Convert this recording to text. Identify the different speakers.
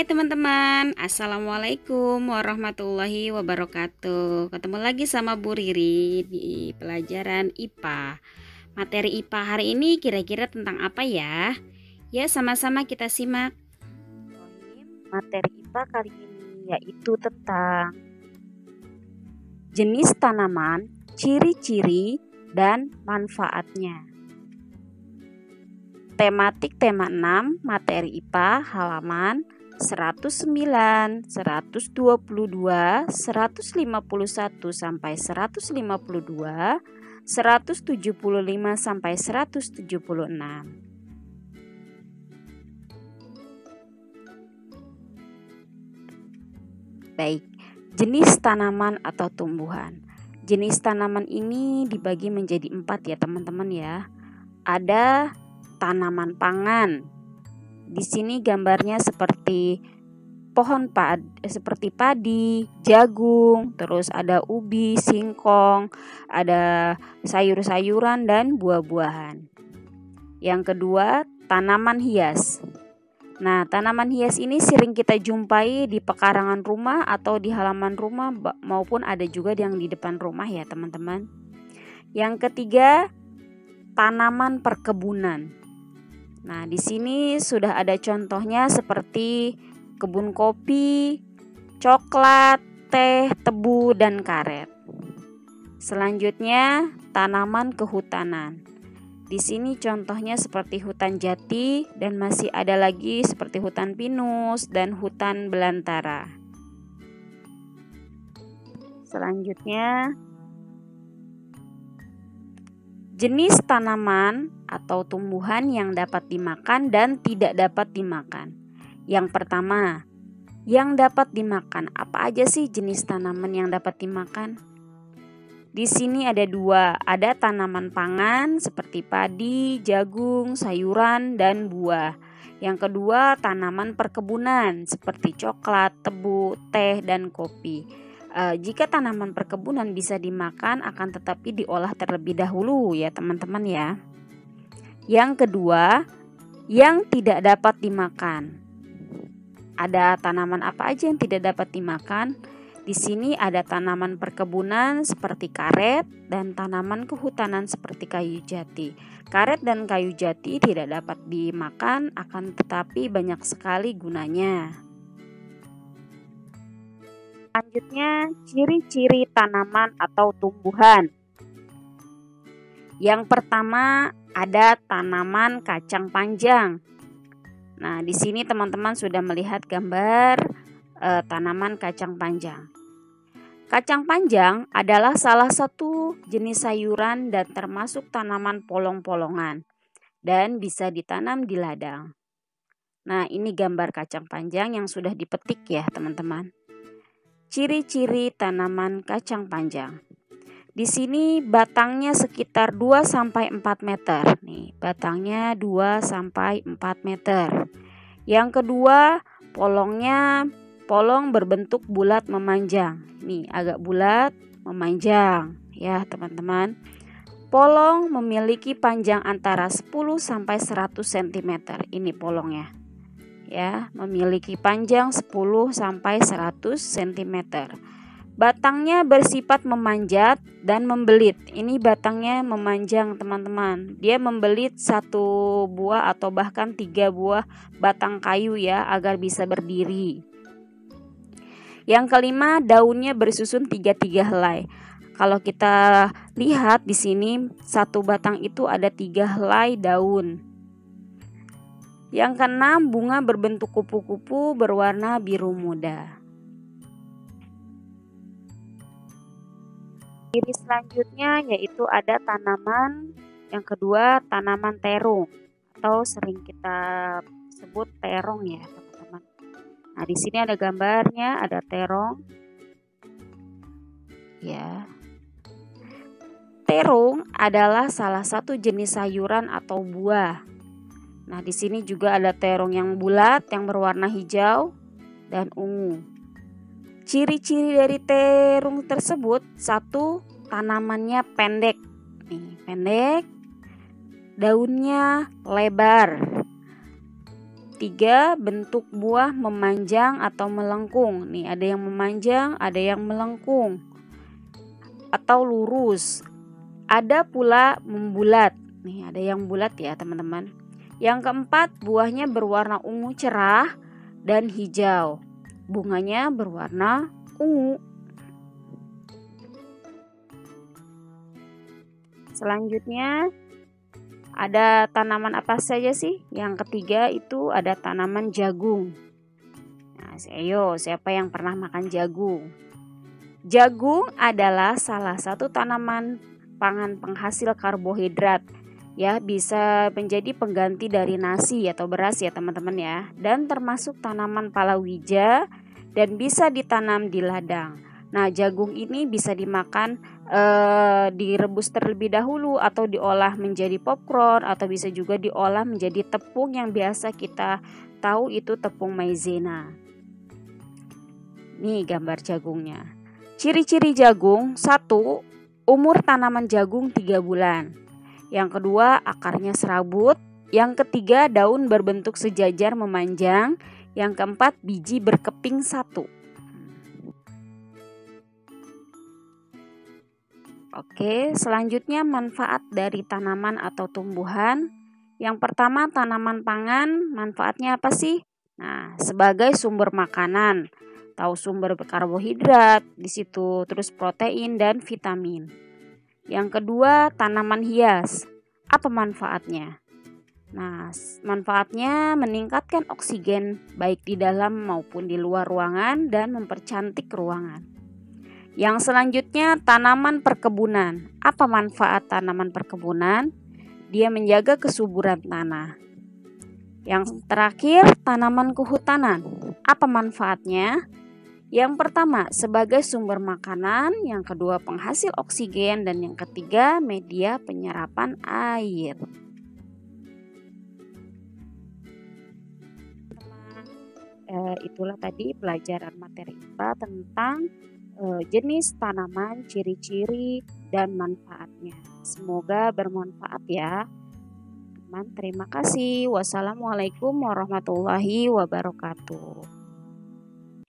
Speaker 1: Hai teman-teman, Assalamualaikum warahmatullahi wabarakatuh. Ketemu lagi sama Bu Riri di pelajaran IPA. Materi IPA hari ini kira-kira tentang apa ya? Ya, sama-sama kita simak.
Speaker 2: Materi IPA kali ini yaitu tentang jenis tanaman, ciri-ciri, dan manfaatnya. Tematik tema 6 materi IPA halaman 109, 122, 151 sampai 152, 175 sampai 176. Baik, jenis tanaman atau tumbuhan. Jenis tanaman ini dibagi menjadi 4 ya teman-teman ya. Ada tanaman pangan. Di sini gambarnya seperti seperti padi, jagung, terus ada ubi, singkong, ada sayur-sayuran dan buah-buahan. Yang kedua, tanaman hias. Nah, tanaman hias ini sering kita jumpai di pekarangan rumah atau di halaman rumah maupun ada juga yang di depan rumah ya, teman-teman. Yang ketiga, tanaman perkebunan. Nah, di sini sudah ada contohnya seperti kebun kopi, coklat, teh, tebu, dan karet. Selanjutnya, tanaman kehutanan. Di sini contohnya seperti hutan jati dan masih ada lagi seperti hutan pinus dan hutan belantara. Selanjutnya, jenis tanaman atau tumbuhan yang dapat dimakan dan tidak dapat dimakan. Yang pertama, yang dapat dimakan. Apa aja sih jenis tanaman yang dapat dimakan? Di sini ada 2, ada tanaman pangan seperti padi, jagung, sayuran, dan buah. Yang kedua, tanaman perkebunan seperti coklat, tebu, teh, dan kopi. Jika tanaman perkebunan bisa dimakan akan tetapi diolah terlebih dahulu ya teman-teman ya. Yang kedua, yang tidak dapat dimakan. Ada tanaman apa aja yang tidak dapat dimakan? Di sini ada tanaman perkebunan seperti karet dan tanaman kehutanan seperti kayu jati. Karet dan kayu jati tidak dapat dimakan akan tetapi banyak sekali gunanya. Selanjutnya, ciri-ciri tanaman atau tumbuhan. Yang pertama ada tanaman kacang panjang. Nah, di sini teman-teman sudah melihat gambar tanaman kacang panjang. Kacang panjang adalah salah satu jenis sayuran dan termasuk tanaman polong-polongan dan bisa ditanam di ladang. Nah, ini gambar kacang panjang yang sudah dipetik ya, teman-teman. Ciri-ciri tanaman kacang panjang. Di sini batangnya sekitar 2-4 meter. Nih, batangnya 2-4 meter. Yang kedua, polong berbentuk bulat memanjang. Nih, agak bulat memanjang ya, teman-teman. Polong memiliki panjang antara 10-100 cm. Ini polongnya. Ya, memiliki panjang 10-100 cm. Batangnya bersifat memanjat dan membelit. Ini batangnya memanjang teman-teman. Dia membelit 1 buah atau bahkan 3 buah batang kayu ya agar bisa berdiri. Yang kelima, daunnya bersusun 3 helai. Kalau kita lihat di sini 1 batang itu ada 3 helai daun. Yang keenam, bunga berbentuk kupu-kupu berwarna biru muda. Ciri selanjutnya yaitu ada tanaman yang kedua, tanaman terung atau sering kita sebut terong ya, teman-teman. Nah, di sini ada gambarnya, ada terong. Ya. Terung adalah salah satu jenis sayuran atau buah. Nah, di sini juga ada terong yang bulat yang berwarna hijau dan ungu. Ciri-ciri dari terung tersebut, 1, tanamannya pendek. Nih, pendek. Daunnya lebar. ketiga, bentuk buah memanjang atau melengkung. Nih, ada yang memanjang, ada yang melengkung atau lurus. Ada pula membulat. Nih, ada yang bulat ya, teman-teman. Yang keempat, buahnya berwarna ungu cerah dan hijau. Bunganya berwarna ungu. Selanjutnya ada tanaman apa saja sih? Yang ketiga itu ada tanaman jagung. Nah, ayo, siapa yang pernah makan jagung? Jagung adalah salah satu tanaman pangan penghasil karbohidrat. Ya, bisa menjadi pengganti dari nasi atau beras ya, teman-teman ya. Dan termasuk tanaman palawija dan bisa ditanam di ladang. Nah, jagung ini bisa dimakan, direbus terlebih dahulu atau diolah menjadi popcorn atau bisa juga diolah menjadi tepung yang biasa kita tahu itu tepung maizena. Nih gambar jagungnya. Ciri-ciri jagung: 1. Umur tanaman jagung 3 bulan. Yang kedua, akarnya serabut. Yang ketiga, daun berbentuk sejajar memanjang. Yang keempat, biji berkeping 1. Oke, selanjutnya manfaat dari tanaman atau tumbuhan. Yang pertama, tanaman pangan, manfaatnya apa sih? Nah, sebagai sumber makanan, tahu sumber karbohidrat di situ, terus protein dan vitamin. Yang kedua, tanaman hias. Apa manfaatnya? Nah, manfaatnya meningkatkan oksigen baik di dalam maupun di luar ruangan dan mempercantik ruangan. Yang selanjutnya, tanaman perkebunan. Apa manfaat tanaman perkebunan? Dia menjaga kesuburan tanah. Yang terakhir, tanaman kehutanan. Apa manfaatnya? Yang pertama, sebagai sumber makanan. Yang kedua, penghasil oksigen. Dan yang ketiga, media penyerapan air. Itulah tadi pelajaran materi IPA tentang jenis tanaman, ciri-ciri, dan manfaatnya. Semoga bermanfaat ya. Teman, terima kasih. Wassalamualaikum warahmatullahi wabarakatuh.